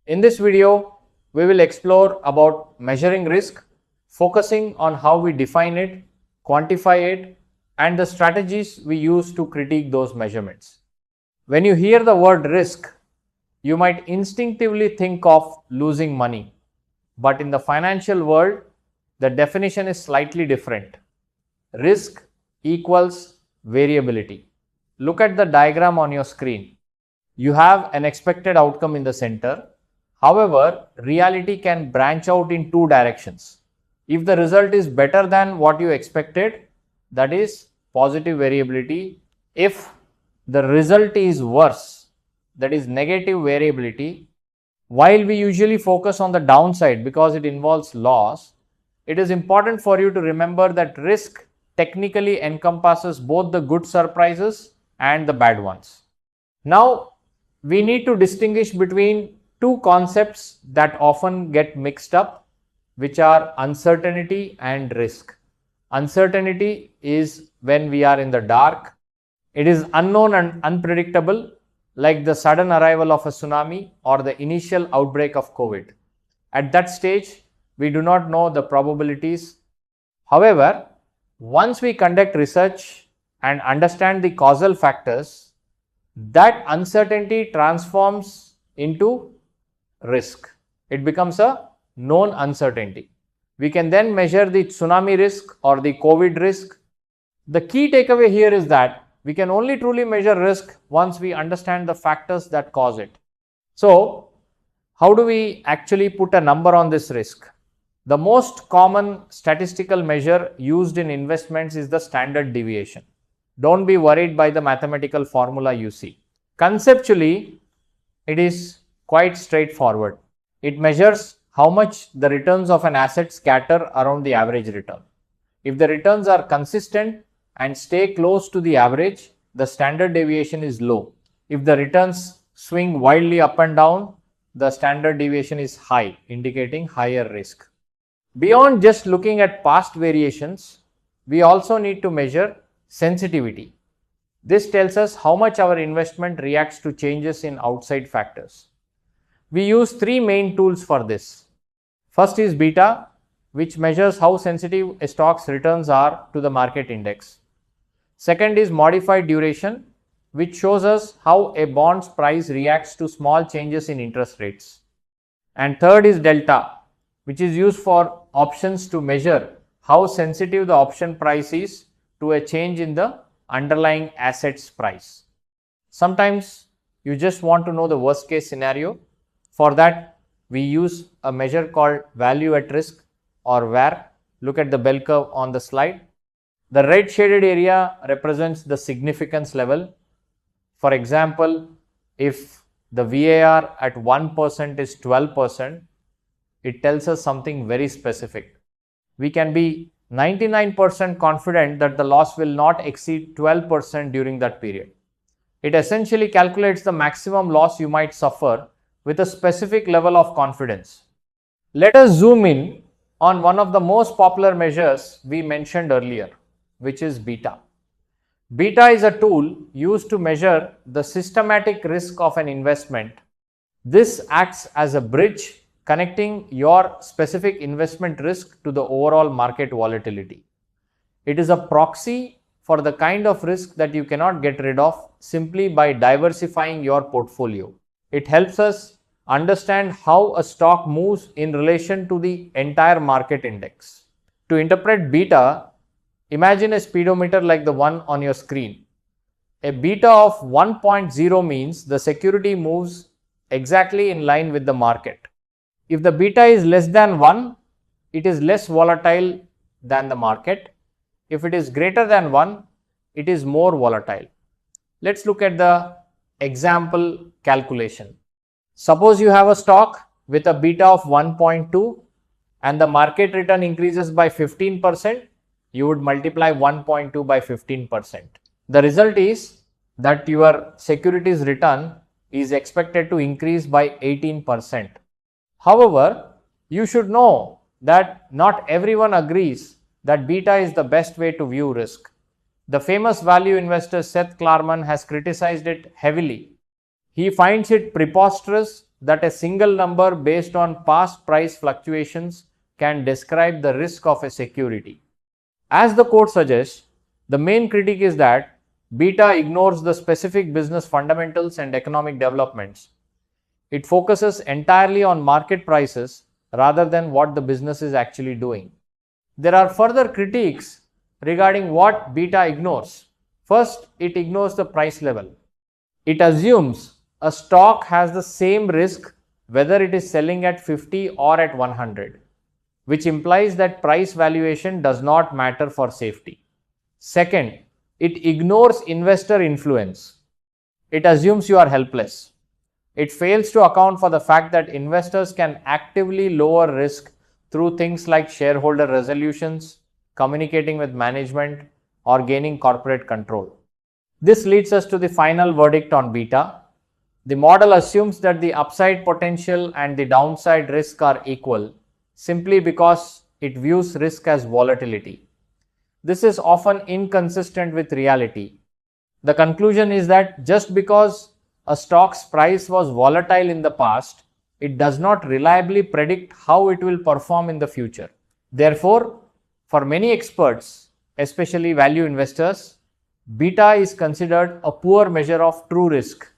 In this video, we will explore about measuring risk, focusing on how we define it, quantify it, and the strategies we use to critique those measurements. When you hear the word risk, you might instinctively think of losing money. But in the financial world, the definition is slightly different. Risk equals variability. Look at the diagram on your screen. You have an expected outcome in the center. However, reality can branch out in two directions. If the result is better than what you expected, that is positive variability. If the result is worse, that is negative variability. While we usually focus on the downside because it involves loss, it is important for you to remember that risk technically encompasses both the good surprises and the bad ones. Now, we need to distinguish between two concepts that often get mixed up, which are uncertainty and risk. Uncertainty is when we are in the dark. It is unknown and unpredictable, like the sudden arrival of a tsunami or the initial outbreak of COVID. At that stage, we do not know the probabilities. However, once we conduct research and understand the causal factors, that uncertainty transforms into risk. It becomes a known uncertainty. We can then measure the tsunami risk or the COVID risk. The key takeaway here is that we can only truly measure risk once we understand the factors that cause it. So, how do we actually put a number on this risk? The most common statistical measure used in investments is the standard deviation. Don't be worried by the mathematical formula you see. Conceptually, it is quite straightforward. It measures how much the returns of an asset scatter around the average return. If the returns are consistent and stay close to the average, the standard deviation is low. If the returns swing wildly up and down, the standard deviation is high, indicating higher risk. Beyond just looking at past variations, we also need to measure sensitivity. This tells us how much our investment reacts to changes in outside factors. We use three main tools for this. First is beta, which measures how sensitive a stock's returns are to the market index. Second is modified duration, which shows us how a bond's price reacts to small changes in interest rates. And third is delta, which is used for options to measure how sensitive the option price is to a change in the underlying asset's price. Sometimes you just want to know the worst case scenario. For that, we use a measure called value at risk or VaR. Look at the bell curve on the slide. The red shaded area represents the significance level. For example, if the VaR at 1% is 12%, it tells us something very specific. We can be 99% confident that the loss will not exceed 12% during that period. It essentially calculates the maximum loss you might suffer with a specific level of confidence. Let us zoom in on one of the most popular measures we mentioned earlier, which is beta. Beta is a tool used to measure the systematic risk of an investment. This acts as a bridge connecting your specific investment risk to the overall market volatility. It is a proxy for the kind of risk that you cannot get rid of simply by diversifying your portfolio. It helps us understand how a stock moves in relation to the entire market index. To interpret beta, imagine a speedometer like the one on your screen. A beta of 1.0 means the security moves exactly in line with the market. If the beta is less than 1, it is less volatile than the market. If it is greater than 1, it is more volatile. Let's look at the example calculation. Suppose you have a stock with a beta of 1.2 and the market return increases by 15%, you would multiply 1.2 by 15%. The result is that your securities return is expected to increase by 18%. However, you should know that not everyone agrees that beta is the best way to view risk. The famous value investor Seth Klarman has criticized it heavily. He finds it preposterous that a single number based on past price fluctuations can describe the risk of a security. As the quote suggests, the main critique is that beta ignores the specific business fundamentals and economic developments. It focuses entirely on market prices rather than what the business is actually doing. There are further critiques regarding what beta ignores. First, it ignores the price level. It assumes a stock has the same risk whether it is selling at 50 or at 100, which implies that price valuation does not matter for safety. Second, it ignores investor influence. It assumes you are helpless. It fails to account for the fact that investors can actively lower risk through things like shareholder resolutions, communicating with management, or gaining corporate control. This leads us to the final verdict on beta. The model assumes that the upside potential and the downside risk are equal simply because it views risk as volatility. This is often inconsistent with reality. The conclusion is that just because a stock's price was volatile in the past, it does not reliably predict how it will perform in the future. Therefore, for many experts, especially value investors, beta is considered a poor measure of true risk.